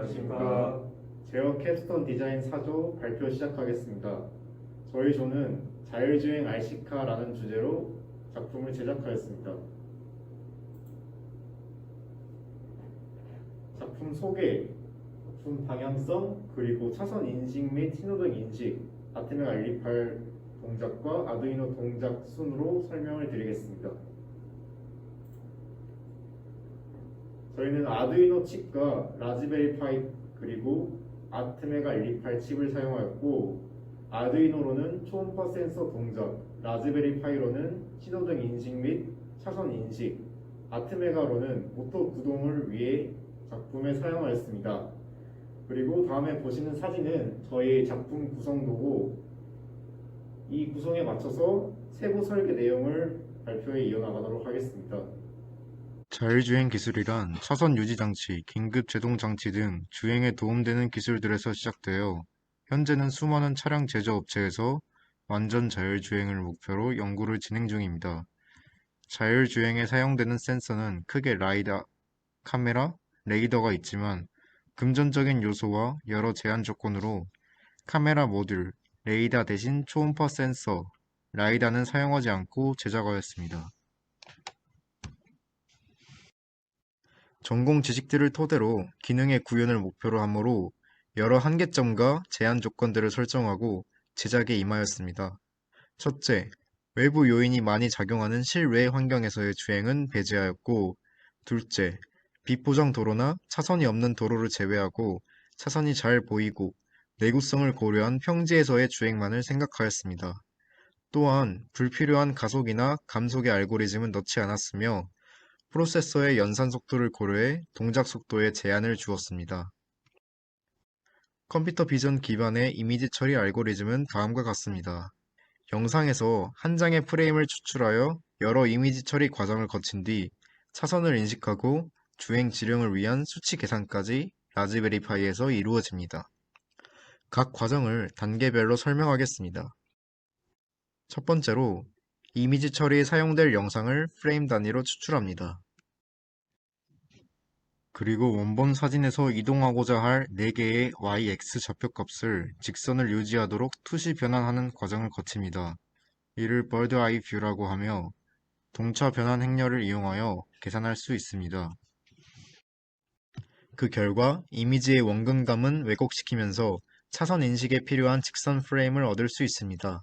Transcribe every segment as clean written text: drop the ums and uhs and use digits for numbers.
안녕하십니까. 제어 캡스톤 디자인 4조 발표 시작하겠습니다. 저희 조는 자율주행 RC카라는 주제로 작품을 제작하였습니다. 작품 소개, 작품 방향성, 그리고 차선 인식 및 신호등 인식, 아트메가 알리팔 동작과 아두이노 동작 순으로 설명을 드리겠습니다. 저희는 아두이노 칩과 라즈베리 파이 그리고 아트메가 128 칩을 사용하였고, 아두이노로는 초음파 센서 동작, 라즈베리 파이로는 신호등 인식 및 차선 인식, 아트메가로는 모터 구동을 위해 작품에 사용하였습니다. 그리고 다음에 보시는 사진은 저희 작품 구성도고, 이 구성에 맞춰서 세부 설계 내용을 발표에 이어나가도록 하겠습니다. 자율주행 기술이란 차선 유지 장치, 긴급 제동 장치 등 주행에 도움되는 기술들에서 시작되어 현재는 수많은 차량 제조업체에서 완전 자율주행을 목표로 연구를 진행 중입니다. 자율주행에 사용되는 센서는 크게 라이다, 카메라, 레이더가 있지만 금전적인 요소와 여러 제한 조건으로 카메라 모듈, 레이더 대신 초음파 센서, 라이다는 사용하지 않고 제작하였습니다. 전공 지식들을 토대로 기능의 구현을 목표로 하므로 여러 한계점과 제한 조건들을 설정하고 제작에 임하였습니다. 첫째, 외부 요인이 많이 작용하는 실외 환경에서의 주행은 배제하였고, 둘째, 비포장 도로나 차선이 없는 도로를 제외하고 차선이 잘 보이고 내구성을 고려한 평지에서의 주행만을 생각하였습니다. 또한 불필요한 가속이나 감속의 알고리즘은 넣지 않았으며 프로세서의 연산 속도를 고려해 동작 속도에 제한을 주었습니다. 컴퓨터 비전 기반의 이미지 처리 알고리즘은 다음과 같습니다. 영상에서 한 장의 프레임을 추출하여 여러 이미지 처리 과정을 거친 뒤 차선을 인식하고 주행 지령을 위한 수치 계산까지 라즈베리 파이에서 이루어집니다. 각 과정을 단계별로 설명하겠습니다. 첫 번째로 이미지 처리에 사용될 영상을 프레임 단위로 추출합니다. 그리고 원본 사진에서 이동하고자 할 4개의 YX 좌표값을 직선을 유지하도록 투시 변환하는 과정을 거칩니다. 이를 버드 아이 뷰라고 하며 동차 변환 행렬을 이용하여 계산할 수 있습니다. 그 결과 이미지의 원근감은 왜곡시키면서 차선 인식에 필요한 직선 프레임을 얻을 수 있습니다.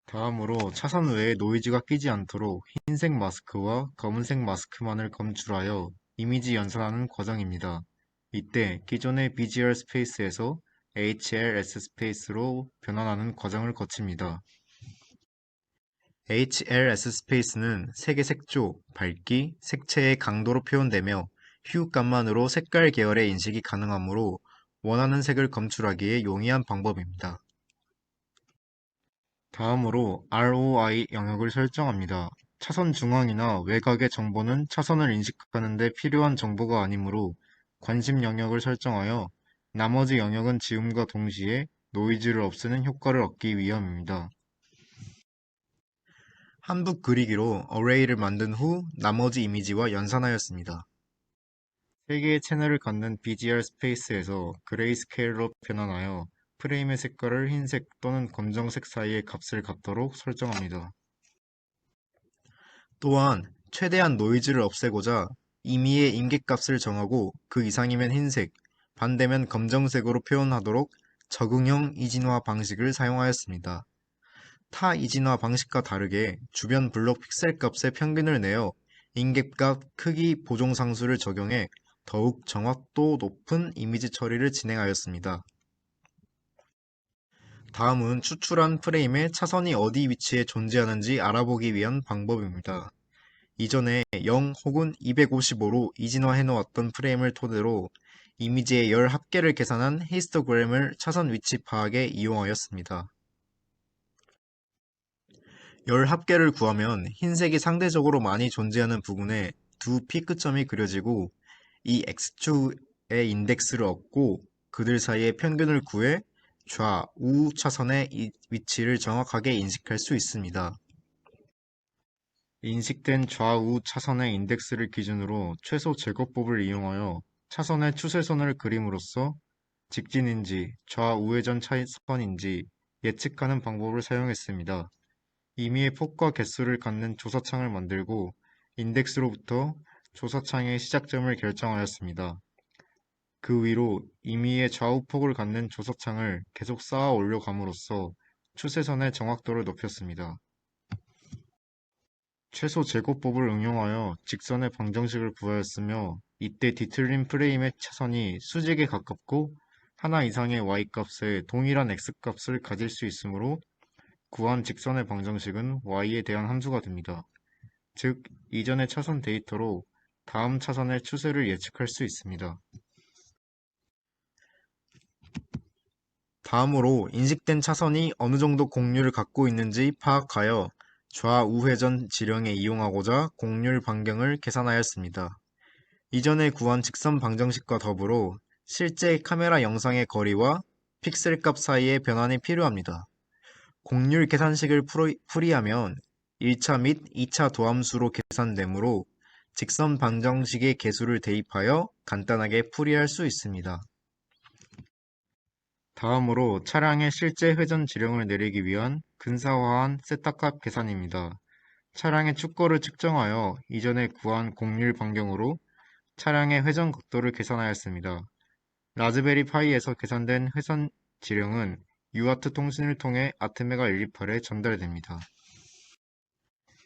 다음으로 차선 외에 노이즈가 끼지 않도록 흰색 마스크와 검은색 마스크만을 검출하여 이미지 연산하는 과정입니다. 이때 기존의 BGR 스페이스에서 HLS 스페이스로 변환하는 과정을 거칩니다. HLS 스페이스는 색의 색조, 밝기, 색채의 강도로 표현되며 휴감만으로 색깔 계열의 인식이 가능하므로 원하는 색을 검출하기에 용이한 방법입니다. 다음으로 ROI 영역을 설정합니다. 차선 중앙이나 외곽의 정보는 차선을 인식하는 데 필요한 정보가 아니므로 관심 영역을 설정하여 나머지 영역은 지움과 동시에 노이즈를 없애는 효과를 얻기 위함입니다. 한북 그리기로 어레이를 만든 후 나머지 이미지와 연산하였습니다. 3개의 채널을 갖는 BGR 스페이스에서 그레이스케일로 변환하여 프레임의 색깔을 흰색 또는 검정색 사이의 값을 갖도록 설정합니다. 또한 최대한 노이즈를 없애고자 임의의 임계값을 정하고 그 이상이면 흰색, 반대면 검정색으로 표현하도록 적응형 이진화 방식을 사용하였습니다. 타 이진화 방식과 다르게 주변 블록 픽셀 값의 평균을 내어 임계값 크기 보정 상수를 적용해 더욱 정확도 높은 이미지 처리를 진행하였습니다. 다음은 추출한 프레임의 차선이 어디 위치에 존재하는지 알아보기 위한 방법입니다. 이전에 0 혹은 255로 이진화해 놓았던 프레임을 토대로 이미지의 열 합계를 계산한 히스토그램을 차선 위치 파악에 이용하였습니다. 열 합계를 구하면 흰색이 상대적으로 많이 존재하는 부분에 두 피크점이 그려지고 이 X축의 인덱스를 얻고 그들 사이의 평균을 구해 좌우 차선의 위치를 정확하게 인식할 수 있습니다. 인식된 좌우 차선의 인덱스를 기준으로 최소 제곱법을 이용하여 차선의 추세선을 그림으로써 직진인지 좌우회전 차선인지 예측하는 방법을 사용했습니다. 임의의 폭과 개수를 갖는 조사창을 만들고 인덱스로부터 조사창의 시작점을 결정하였습니다. 그 위로 임의의 좌우폭을 갖는 조사창을 계속 쌓아 올려감으로써 추세선의 정확도를 높였습니다. 최소 제곱법을 응용하여 직선의 방정식을 구하였으며 이때 뒤틀린 프레임의 차선이 수직에 가깝고 하나 이상의 y값에 동일한 x값을 가질 수 있으므로 구한 직선의 방정식은 y에 대한 함수가 됩니다. 즉, 이전의 차선 데이터로 다음 차선의 추세를 예측할 수 있습니다. 다음으로 인식된 차선이 어느 정도 곡률을 갖고 있는지 파악하여 좌우회전 지령에 이용하고자 곡률 반경을 계산하였습니다. 이전에 구한 직선 방정식과 더불어 실제 카메라 영상의 거리와 픽셀 값 사이의 변환이 필요합니다. 곡률 계산식을 풀이하면 1차 및 2차 도함수로 계산되므로 직선 방정식의 개수를 대입하여 간단하게 풀이할 수 있습니다. 다음으로 차량의 실제 회전 지령을 내리기 위한 근사화한 세타값 계산입니다. 차량의 축거를 측정하여 이전에 구한 곡률 반경으로 차량의 회전 각도를 계산하였습니다. 라즈베리 파이에서 계산된 회전 지령은 UART 통신을 통해 아테메가 128에 전달됩니다.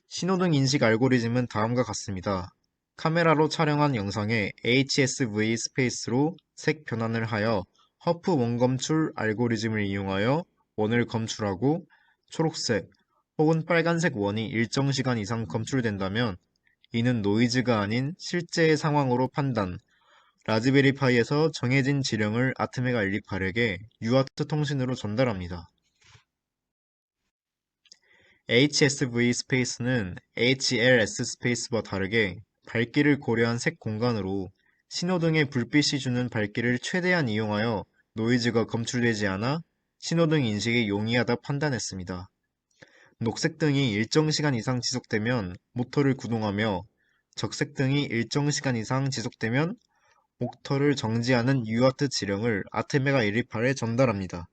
신호등 인식 알고리즘은 다음과 같습니다. 카메라로 촬영한 영상에 HSV 스페이스로 색 변환을 하여 허프 원검출 알고리즘을 이용하여 원을 검출하고 초록색 혹은 빨간색 원이 일정 시간 이상 검출된다면 이는 노이즈가 아닌 실제의 상황으로 판단, 라즈베리 파이에서 정해진 지령을 아테메가 128에게 UART 통신으로 전달합니다. HSV 스페이스는 HLS 스페이스와 다르게 밝기를 고려한 색 공간으로 신호등의 불빛이 주는 밝기를 최대한 이용하여 노이즈가 검출되지 않아 신호등 인식에 용이하다 판단했습니다. 녹색등이 일정 시간 이상 지속되면 모터를 구동하며 적색등이 일정 시간 이상 지속되면 모터를 정지하는 UART 지령을 아테메가 128에 전달합니다.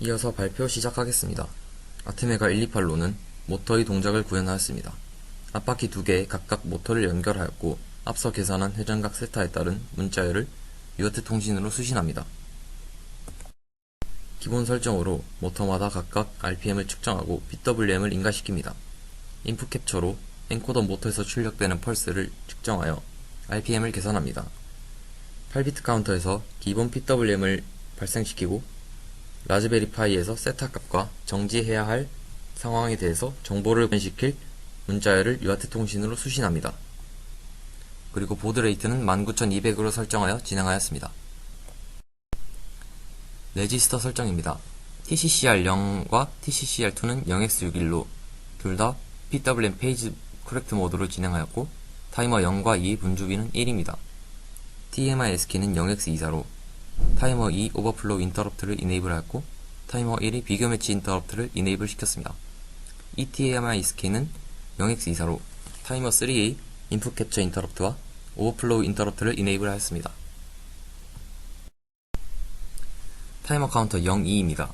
이어서 발표 시작하겠습니다. 아테메가 128로는 모터의 동작을 구현하였습니다. 앞바퀴 2개에 각각 모터를 연결하였고 앞서 계산한 회전각 세타에 따른 문자열을 UART 통신으로 수신합니다. 기본 설정으로 모터마다 각각 RPM을 측정하고 PWM을 인가시킵니다. 인풋 캡처로 엔코더 모터에서 출력되는 펄스를 측정하여 RPM을 계산합니다. 8비트 카운터에서 기본 PWM을 발생시키고 라즈베리 파이에서 세타 값과 정지해야 할 상황에 대해서 정보를 구현시킬 문자열을 UART 통신으로 수신합니다. 그리고 보드 레이트는 19200으로 설정하여 진행하였습니다. 레지스터 설정입니다. TCCR0과 TCCR2는 0x61로 둘 다 PWM 페이지 커렉트 모드로 진행하였고 타이머 0과 2의 분주비는 1입니다. TMI S키는 0x24로 타이머 2 오버플로우 인터럽트를 이네이블하였고 타이머 1의 비교 매치 인터럽트를 이네이블 시켰습니다. ETMI S키는 0x24로 타이머 3의 인풋 캡처 인터럽트와 오버플로우 인터럽트를 이네이블 하였습니다. 타이머 카운터 02입니다.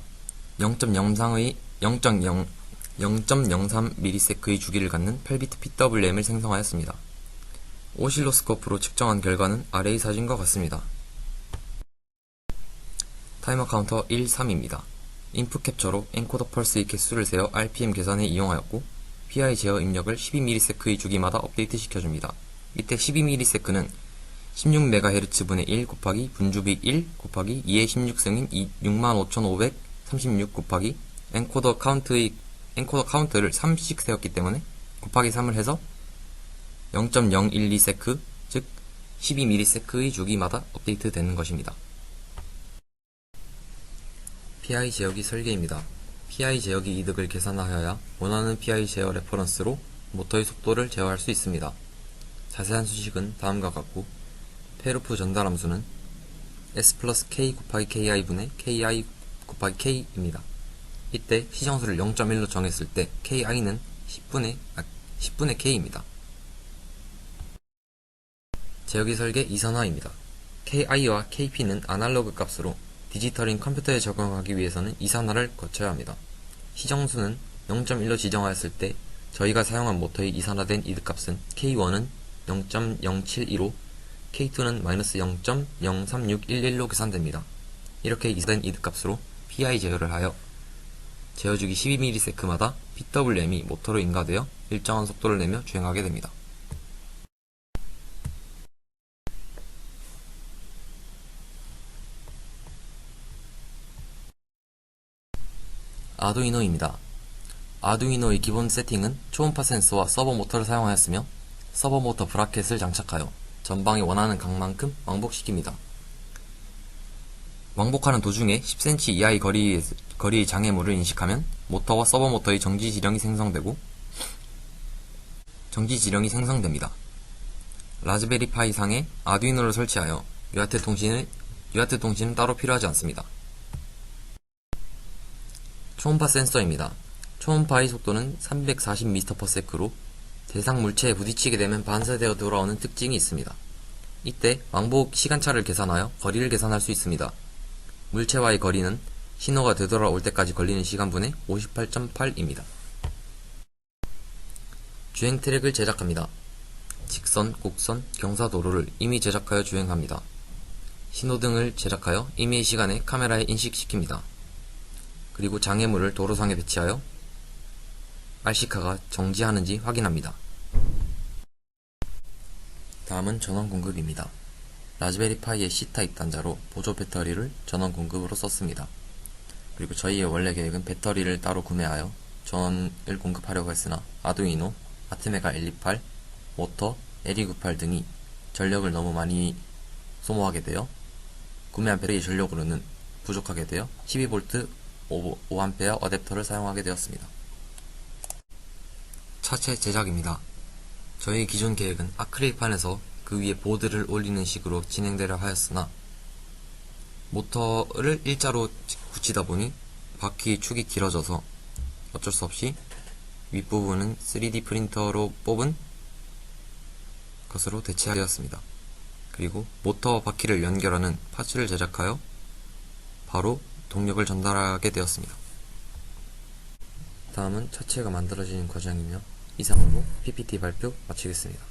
0.03ms의 주기를 갖는 8비트 PWM을 생성하였습니다. 오실로스코프로 측정한 결과는 아래의 사진과 같습니다. 타이머 카운터 13입니다. 인풋 캡처로 엔코더 펄스의 개수를 세어 RPM 계산에 이용하였고 PI 제어 입력을 12ms의 주기마다 업데이트 시켜줍니다. 이때 12ms는 16MHz 분의 1 곱하기 분주비 1 곱하기 2의 16승인 65,536 곱하기 엔코더 카운트를 3씩 세웠기 때문에 곱하기 3을 해서 0.012세크, 즉 12ms의 주기마다 업데이트 되는 것입니다. PI 제어기 설계입니다. PI 제어기 이득을 계산하여야 원하는 PI 제어 레퍼런스로 모터의 속도를 제어할 수 있습니다. 자세한 수식은 다음과 같고, 페루프 전달 함수는 S 플러스 K 곱하기 KI 분의 KI 곱하기 K입니다. 이때 시정수를 0.1로 정했을 때 KI는 10분의 K입니다. 제어기 설계 이선화입니다. KI와 KP는 아날로그 값으로 디지털인 컴퓨터에 적용하기 위해서는 이산화를 거쳐야 합니다. 시정수는 0.1로 지정하였을 때 저희가 사용한 모터의 이산화된 이득값은 K1은 0.072로 K2는 마이너스 0.03611로 계산됩니다. 이렇게 이산화된 이득값으로 PI 제어를 하여 제어주기 12ms마다 PWM이 모터로 인가되어 일정한 속도를 내며 주행하게 됩니다. 아두이노입니다. 아두이노의 기본 세팅은 초음파 센서와 서버 모터를 사용하였으며 서버 모터 브라켓을 장착하여 전방에 원하는 각만큼 왕복시킵니다. 왕복하는 도중에 10cm 이하의 거리의 장애물을 인식하면 모터와 서버 모터의 정지 지령이 생성됩니다. 라즈베리 파이 상에 아두이노를 설치하여 UART 통신은 따로 필요하지 않습니다. 초음파 센서입니다. 초음파의 속도는 340m/s로 대상 물체에 부딪히게 되면 반사되어 돌아오는 특징이 있습니다. 이때 왕복 시간차를 계산하여 거리를 계산할 수 있습니다. 물체와의 거리는 신호가 되돌아올 때까지 걸리는 시간분의 58.8입니다. 주행 트랙을 제작합니다. 직선, 곡선, 경사도로를 이미 제작하여 주행합니다. 신호등을 제작하여 임의의 시간에 카메라에 인식시킵니다. 그리고 장애물을 도로상에 배치하여 RC카가 정지하는지 확인합니다. 다음은 전원 공급입니다. 라즈베리 파이의 C타입 단자로 보조 배터리를 전원 공급으로 썼습니다. 그리고 저희의 원래 계획은 배터리를 따로 구매하여 전원을 공급하려고 했으나 아두이노, 아트메가 L28, 모터, L298 등이 전력을 너무 많이 소모하게 되어 구매한 배터리 전력으로는 부족하게 되어 12V 5A 어댑터를 사용하게 되었습니다. 차체 제작입니다. 저희 기존 계획은 아크릴판에서 그 위에 보드를 올리는 식으로 진행되려 하였으나 모터를 일자로 붙이다 보니 바퀴 축이 길어져서 어쩔 수 없이 윗부분은 3D 프린터로 뽑은 것으로 대체하였습니다. 그리고 모터와 바퀴를 연결하는 파츠를 제작하여 바로 동력을 전달하게 되었습니다. 다음은 차체가 만들어지는 과정이며 이상으로 PPT 발표 마치겠습니다.